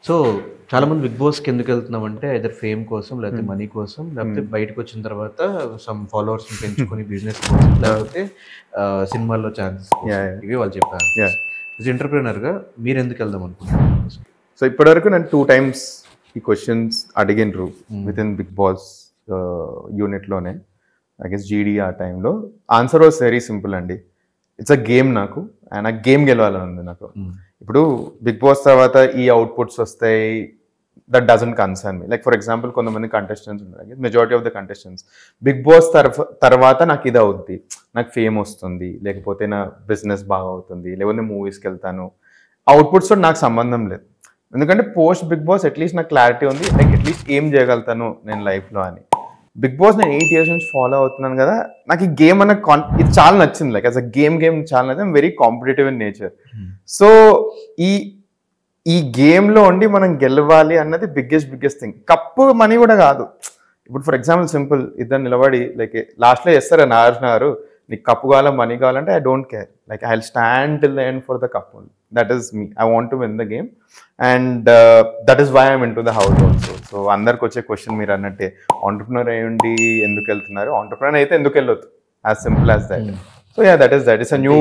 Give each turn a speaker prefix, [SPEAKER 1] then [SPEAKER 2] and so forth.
[SPEAKER 1] So చాలా మంది big బాస్కి ఎందుకు వెళ్తున్నామంటే ఐదర్ ఫేమ్ కోసం, లేకపోతే మనీ కోసం, లేకపోతే బయటకు వచ్చిన తర్వాత సమ్ ఫాలోవర్స్ పెంచుకొని బిజినెస్ కోసం, లేకపోతే సినిమాల్లో ఛాన్సెస్ ఇవి వాళ్ళు చెప్పారు. ఎంటర్‌ప్రెన్యూర్‌గా మీరు ఎందుకు వెళ్దాం అనుకుంటున్నారు?
[SPEAKER 2] సో ఇప్పటివరకు నేను 2 times ఈ క్వశ్చన్స్ అడిగినరు విత్ ఇన్ బిగ్ బాస్ యూనిట్లోనే. ఐ గెస్ జీడీ ఆ టైంలో ఆన్సర్ వాజ్ వెరీ సింపుల్ అండి. ఇట్స్ అ గేమ్ నాకు, అండ్ ఆ గేమ్ గెలవాలని ఉంది నాకు. ఇప్పుడు బిగ్ బాస్ తర్వాత ఈ అవుట్పుట్స్ వస్తాయి, that doesn't concern me. Like for example కొంతమంది కంటెస్టెంట్స్ ఉంటారు, majority of the contestants Bigg Boss తర్వాత నాకు ఇది అవుద్ది, నాకు ఫేమ్ వస్తుంది, లేకపోతే నా బిజినెస్ బాగా అవుతుంది, లేకపోతే మూవీస్కి వెళ్తాను. అవుట్పుట్స్తో నాకు సంబంధం లేదు. ఎందుకంటే పోస్ట్ బిగ్ బాస్ అట్లీస్ట్ నాకు క్లారిటీ ఉంది, లైక్ అట్లీస్ట్ ఏం చేయగలుగుతాను నేను లైఫ్లో అని. బిగ్ బాస్ నేను 8 years నుంచి ఫాలో అవుతున్నాను కదా, నాకు ఈ గేమ్ అన్న ఇది చాలా నచ్చింది. లైక్ యాజ్ అ గేమ్ చాలా నచ్చింది. Very competitive in nature. So ఈ గేమ్లో ఉండి మనం గెలవాలి అన్నది బిగ్గెస్ట్ థింగ్. కప్పు మనీ కూడా కాదు. ఇప్పుడు ఫర్ ఎగ్జాంపుల్ సింపుల్, ఇద్దరు నిలబడి లైక్ లాస్ట్లో చేస్తారు నాగార్జున గారు, నీకు కప్పు కావాలా మనీ కావాలంటే I don't care, like I will stand till the end for the cup only. That is me. I want to win the game, and that is why I'm in to the house also. So అందరికి వచ్చే question మీరు అన్నట్టే, entrepreneur అయ్యండి ఎందుకు వెళ్తున్నారు, entrepreneur అయితే ఎందుకు వెళ్ళొద్దు, as simple as that. So yeah, that is a new